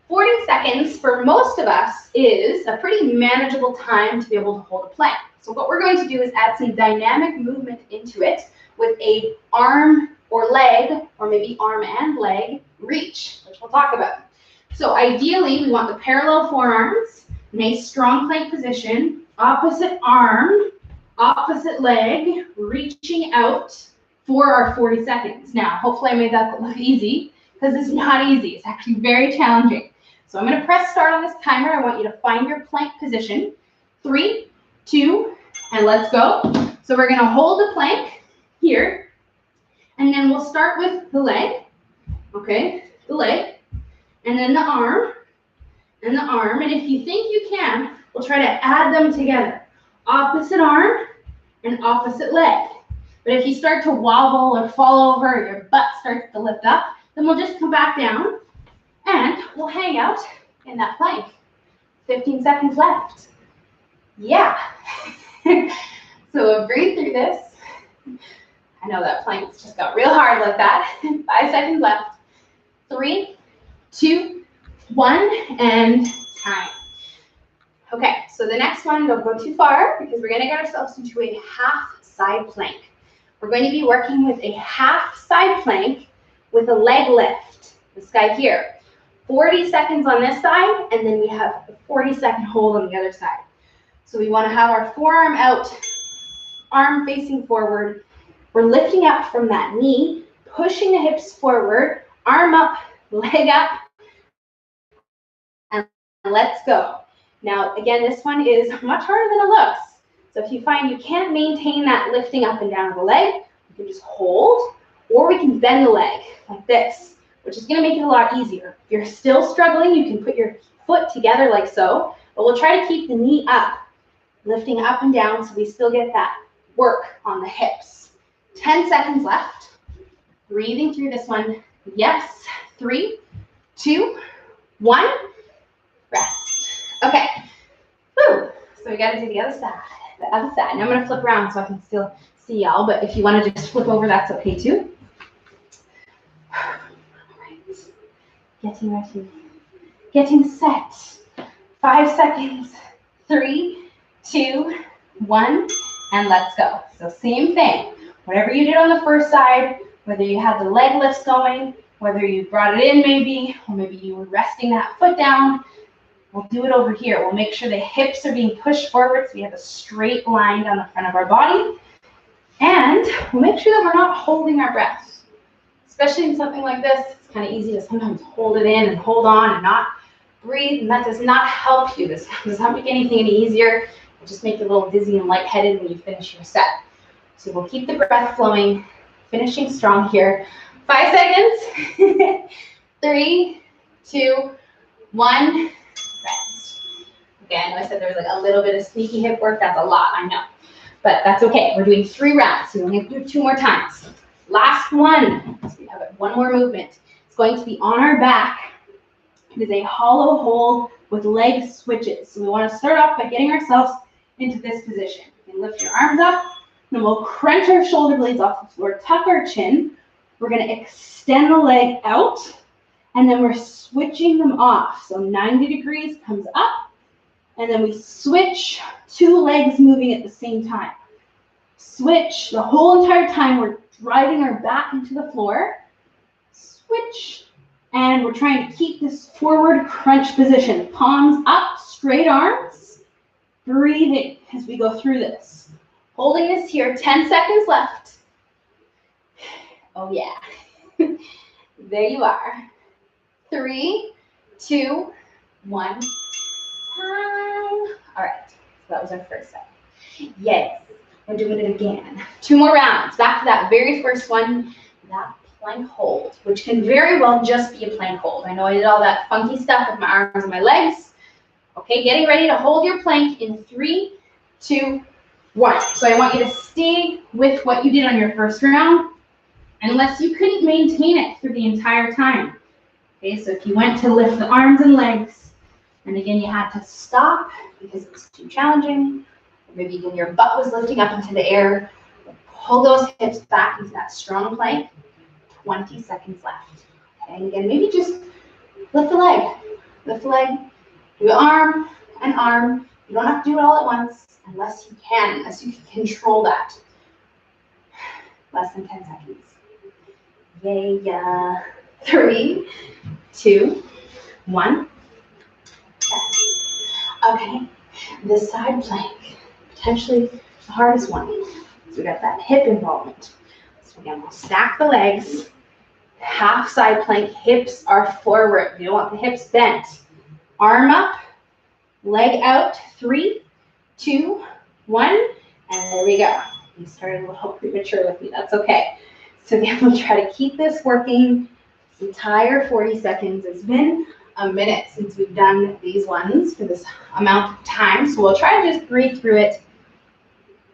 40 seconds for most of us is a pretty manageable time to be able to hold a plank. So what we're going to do is add some dynamic movement into it with a arm or leg, or maybe arm and leg reach, which we'll talk about. So ideally, we want the parallel forearms, nice strong plank position, opposite arm, opposite leg, reaching out for our 40 seconds. Now, hopefully I made that look easy, because it's not easy. It's actually very challenging. So I'm going to press start on this timer. I want you to find your plank position. 3, 2, and let's go. So we're going to hold the plank here, and then we'll start with the leg, okay, the leg, and then the arm, and the arm. And if you think you can, we'll try to add them together. Opposite arm and opposite leg. But if you start to wobble or fall over, or your butt starts to lift up, then we'll just come back down and we'll hang out in that plank. 15 seconds left. Yeah. So we'll breathe through this. I know that plank's just got real hard like that. 5 seconds left. 3, 2, 1, and time. Okay, so the next one, don't go too far because we're going to get ourselves into a half side plank. We're going to be working with a half side plank with a leg lift. This guy here. 40 seconds on this side, and then we have a 40-second hold on the other side. So we want to have our forearm out, arm facing forward. We're lifting up from that knee, pushing the hips forward, arm up, leg up, and let's go. Now, again, this one is much harder than it looks. So if you find you can't maintain that lifting up and down of the leg, you can just hold, or we can bend the leg like this, which is going to make it a lot easier. If you're still struggling, you can put your foot together like so, but we'll try to keep the knee up, lifting up and down so we still get that work on the hips. 10 seconds left. Breathing through this one. Yes. 3, 2, 1. Rest. Okay. Woo. So we got to do the other side. The other side. Now I'm going to flip around so I can still see y'all, but if you want to just flip over, that's okay too. Getting ready, getting set. 5 seconds, 3, 2, 1, and let's go. So same thing, whatever you did on the first side, whether you had the leg lifts going, whether you brought it in maybe, or maybe you were resting that foot down, We'll do it over here. We'll make sure the hips are being pushed forward so we have a straight line down the front of our body. And we'll make sure that we're not holding our breath. Especially in something like this, it's kind of easy to sometimes hold it in and hold on and not breathe, and that does not help you. This does not make anything any easier. It'll just make you a little dizzy and lightheaded when you finish your set. So we'll keep the breath flowing, finishing strong here. 5 seconds. 3, 2, 1. Rest. Okay, I know I said there was like a little bit of sneaky hip work. That's a lot, I know. But that's okay. We're doing 3 rounds, so we only have to do 2 more times. Last one. So we have one more movement. It's going to be on our back. It is a hollow hold with leg switches. So we want to start off by getting ourselves into this position. You can lift your arms up, and we'll crunch our shoulder blades off the floor, tuck our chin. We're going to extend the leg out, and then we're switching them off. So 90 degrees comes up, and then we switch 2 legs moving at the same time. Switch the whole entire time. We're driving our back into the floor. Switch. And we're trying to keep this forward crunch position. Palms up, straight arms. Breathing as we go through this. Holding this here, 10 seconds left. Oh yeah. There you are. 3, 2, 1. Time. All right, so that was our first set. Yes, we're doing it again. 2 more rounds. Back to that very first one, that plank hold, which can very well just be a plank hold. I know I did all that funky stuff with my arms and my legs. Okay, getting ready to hold your plank in 3, 2, 1. So I want you to stay with what you did on your first round, unless you couldn't maintain it through the entire time. Okay, so if you went to lift the arms and legs, and again you had to stop because it was too challenging, or maybe even your butt was lifting up into the air, pull those hips back into that strong plank. 20 seconds left. Okay, and again, maybe just lift the leg. Lift the leg. Do arm and arm. You don't have to do it all at once unless you can, unless you can control that. Less than 10 seconds. Yeah. 3, 2, 1. Yes. Okay. The side plank, potentially the hardest one. So we got that hip involvement. So again, we'll stack the legs. Half side plank, hips are forward. You don't want the hips bent. Arm up, leg out. 3, 2, 1, and there we go. You started a little premature with me. That's okay. So again, we'll try to keep this working this entire 40 seconds. It's been a minute since we've done these ones for this amount of time. So we'll try to just breathe through it.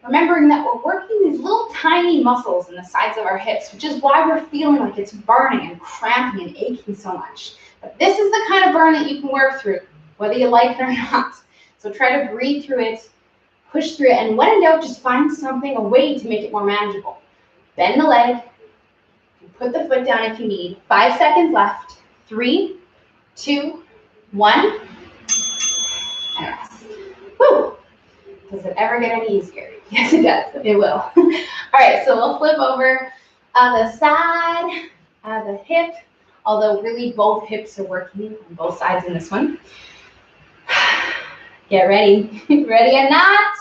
Remembering that we're working these little tiny muscles in the sides of our hips, which is why we're feeling like it's burning and cramping and aching so much. But this is the kind of burn that you can work through, whether you like it or not. So try to breathe through it, push through it, and when in doubt, just find something, a way to make it more manageable. Bend the leg, put the foot down if you need. 5 seconds left. 3, 2, 1, and rest. Woo! Does it ever get any easier? Yes, it does. It will. All right, so we'll flip over the side, the hip, although really both hips are working on both sides in this one. Get ready. Ready or not?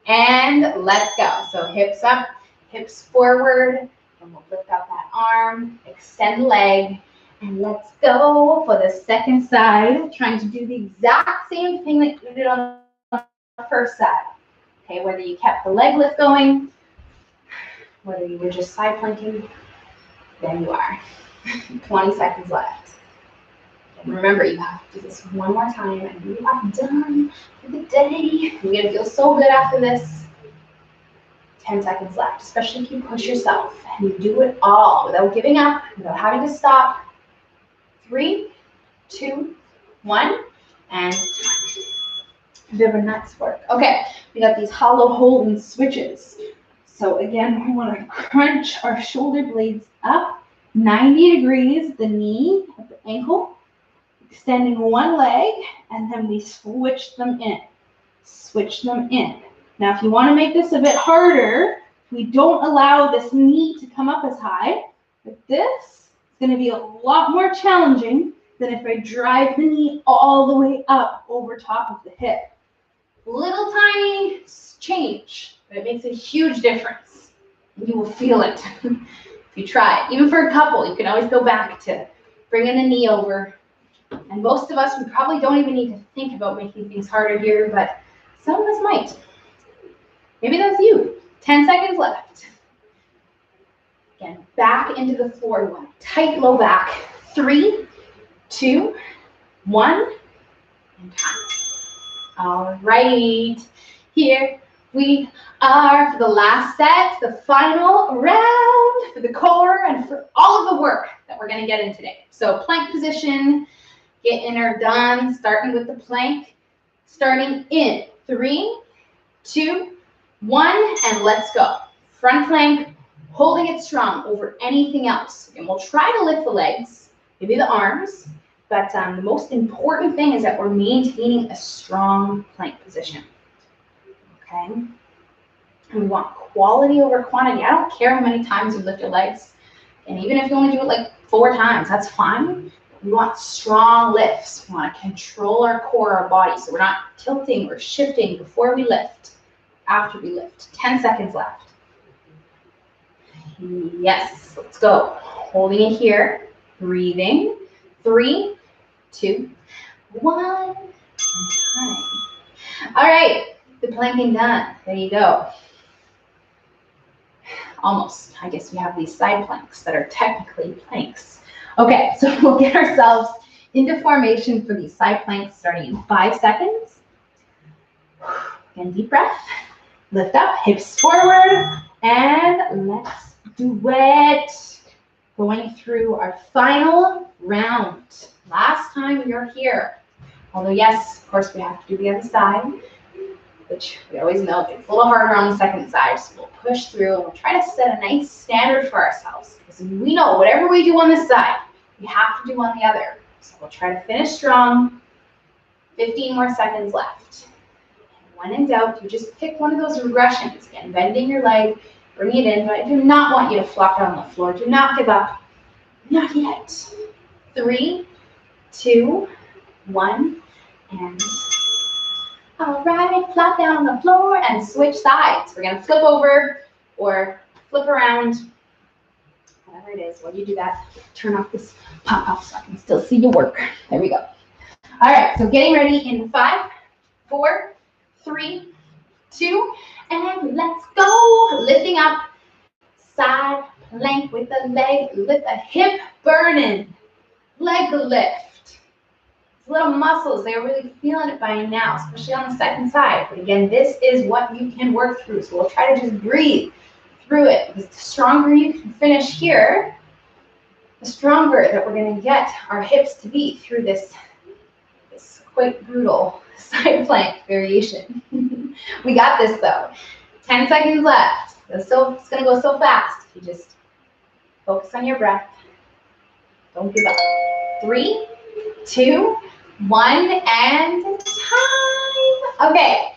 And let's go. So hips up, hips forward, and we'll lift out that arm, extend the leg, and let's go for the second side, trying to do the exact same thing that you did on the first side. Okay, whether you kept the leg lift going, whether you were just side planking, there you are. 20 seconds left. And remember, you have to do this one more time, and you are done for the day. You're going to feel so good after this. 10 seconds left, especially if you push yourself and you do it all without giving up, without having to stop. 3, 2, 1, and bit of a nuts work. Okay, we got these hollow hold and switches. So again, we want to crunch our shoulder blades up 90 degrees, the knee at the ankle, extending one leg, and then we switch them in. Switch them in. Now, if you want to make this a bit harder, we don't allow this knee to come up as high. But this is going to be a lot more challenging than if I drive the knee all the way up over top of the hip. Little tiny change, but it makes a huge difference. You will feel it if you try it. Even for a couple, you can always go back to bringing the knee over. And most of us, we probably don't even need to think about making things harder here, but some of us might. Maybe that's you. 10 seconds left. Again, back into the floor. You want tight low back. 3, 2, 1, and time. All right. Here we are for the last set, the final round for the core and for all of the work that we're going to get in today. So plank position, getting her done, starting with the plank, starting in 3, 2, 1, and let's go. Front plank, holding it strong over anything else. And we'll try to lift the legs, maybe the arms, but the most important thing is that we're maintaining a strong plank position. Okay? And we want quality over quantity. I don't care how many times you lift your legs. And even if you only do it like 4 times, that's fine. We want strong lifts. We want to control our core, our body, so we're not tilting or shifting before we lift, after we lift. 10 seconds left. Yes, let's go. Holding it here, breathing. 3, 2, 1, and time. All right, the planking done. There you go. Almost. I guess we have these side planks that are technically planks. Okay, so we'll get ourselves into formation for these side planks starting in 5 seconds. Again, deep breath. Lift up, hips forward, and let's do it. Going through our final round. Last time you're here. Although, yes, of course, we have to do the other side, which we always know it's a little harder on the second side. So we'll push through and we'll try to set a nice standard for ourselves. Because we know whatever we do on this side, we have to do on the other. So we'll try to finish strong. 15 more seconds left. When in doubt, you just pick one of those regressions. Again, bending your leg, bring it in. But I do not want you to flop down on the floor. Do not give up. Not yet. 3, 2, 1, and all right, flop down on the floor and switch sides. We're gonna flip over or flip around, whatever it is. When you do that, turn off this pop-off so I can still see your work. There we go. All right, so getting ready in 5, 4, 3, 2, and let's go. Lifting up, side plank with the leg, lift the hip burning, leg lift. Little muscles, they're really feeling it by now, especially on the second side. But again, this is what you can work through. So we'll try to just breathe through it. Because the stronger you can finish here, the stronger that we're going to get our hips to be through this quite brutal side plank variation. We got this though. 10 seconds left. It's going to go so fast. You just focus on your breath. Don't give up. 3, 2, 1, and time. Okay.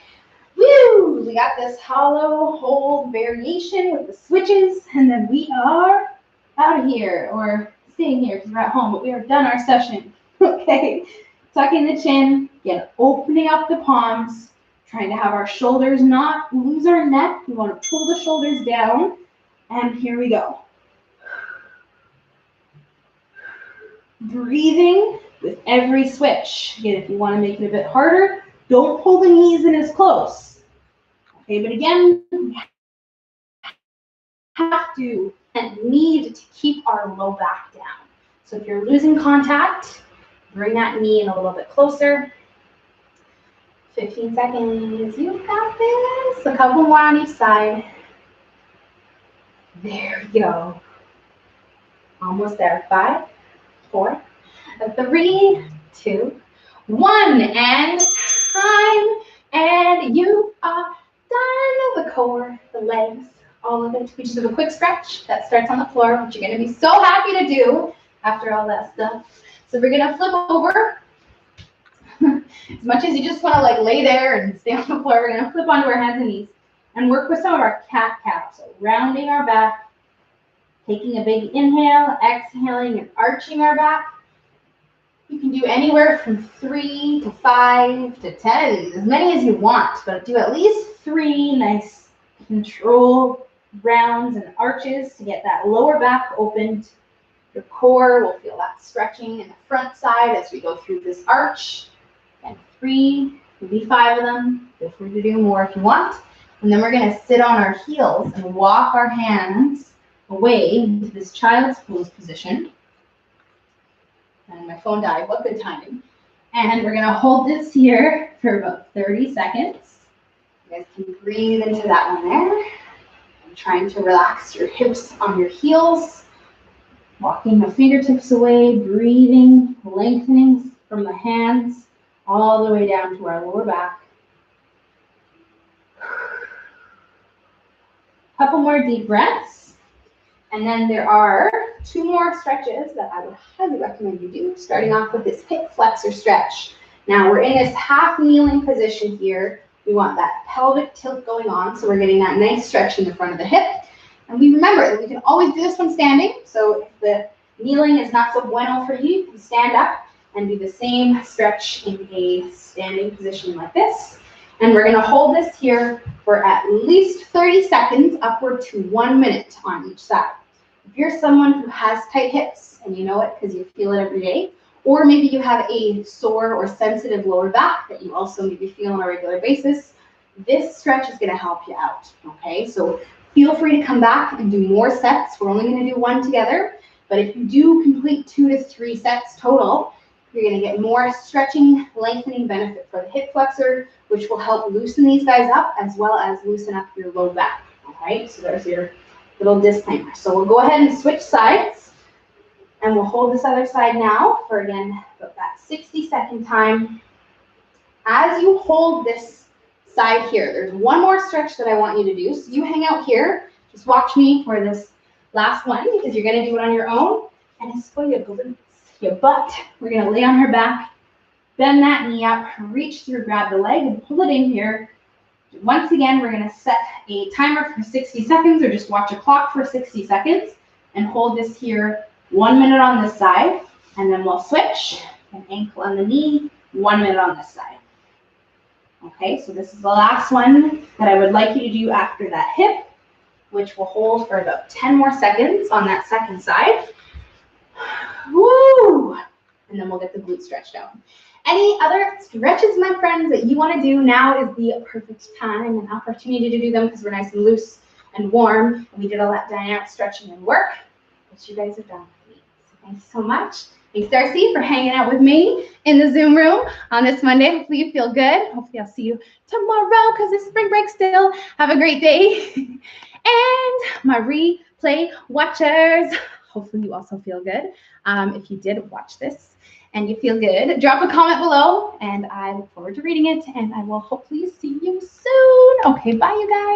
Woo! We got this hollow hold variation with the switches, and then we are out of here, or staying here because we're at home, but we are done our session. Okay. Tucking the chin, again, opening up the palms, trying to have our shoulders not lose our neck. We want to pull the shoulders down, and here we go. Breathing with every switch. Again, if you want to make it a bit harder, don't pull the knees in as close. Okay, but again, we have to and need to keep our low back down. So if you're losing contact, bring that knee in a little bit closer. 15 seconds. You got this. A couple more on each side. There we go. Almost there. 5, 4, 3, 2, 1, and time. And you are done. The core, the legs, all of it. We just have a quick stretch that starts on the floor, which you're going to be so happy to do after all that stuff. So we're going to flip over. As much as you just want to like lay there and stay on the floor, we're going to flip onto our hands and knees and work with some of our cat-cow. So rounding our back, taking a big inhale, exhaling and arching our back. You can do anywhere from 3 to 5 to 10, as many as you want, but do at least 3 nice control rounds and arches to get that lower back opened. Your core will feel that stretching in the front side as we go through this arch. And 3, maybe 5 of them. Feel free to do more if you want. And then we're going to sit on our heels and walk our hands away into this child's pose position. And my phone died. What good timing. And we're going to hold this here for about 30 seconds. You guys can breathe into that one there. I'm trying to relax your hips on your heels. Walking the fingertips away, breathing, lengthening from the hands all the way down to our lower back. Couple more deep breaths. And then there are 2 more stretches that I would highly recommend you do, starting off with this hip flexor stretch. Now we're in this half kneeling position here. We want that pelvic tilt going on, so we're getting that nice stretch in the front of the hip. And we remember that we can always do this one standing. So if the kneeling is not so bueno for you, you can stand up and do the same stretch in a standing position like this. And we're going to hold this here for at least 30 seconds, upward to 1 minute on each side. If you're someone who has tight hips, and you know it because you feel it every day, or maybe you have a sore or sensitive lower back that you also maybe feel on a regular basis, this stretch is going to help you out, okay? So feel free to come back and do more sets. We're only going to do 1 together, but if you do complete 2 to 3 sets total, you're going to get more stretching, lengthening benefit for the hip flexor, which will help loosen these guys up as well as loosen up your low back, okay? So there's your little disclaimer. So we'll go ahead and switch sides, and we'll hold this other side now for, again, about that 60-second time. As you hold this side here, there's 1 more stretch that I want you to do. So you hang out here, just watch me for this last one because you're going to do it on your own. And it's for your butt. We're going to lay on her back, bend that knee up, reach through, grab the leg, and pull it in here. Once again, we're going to set a timer for 60 seconds, or just watch a clock for 60 seconds, and hold this here 1 minute on this side, and then we'll switch, an ankle on the knee, 1 minute on this side. Okay, so this is the last one that I would like you to do after that hip, which will hold for about 10 more seconds on that second side. Woo! And then we'll get the glute stretched out. Any other stretches, my friends, that you want to do, now is the perfect time and opportunity to do them because we're nice and loose and warm. And we did all that dynamic stretching and work, which you guys have done with me. So thanks so much. Thanks, Darcy, for hanging out with me in the Zoom room on this Monday. Hopefully you feel good. Hopefully I'll see you tomorrow because it's spring break still. Have a great day. And my replay watchers, hopefully you also feel good. If you did watch this and you feel good, drop a comment below, and I look forward to reading it, and I will hopefully see you soon. Okay, bye, you guys.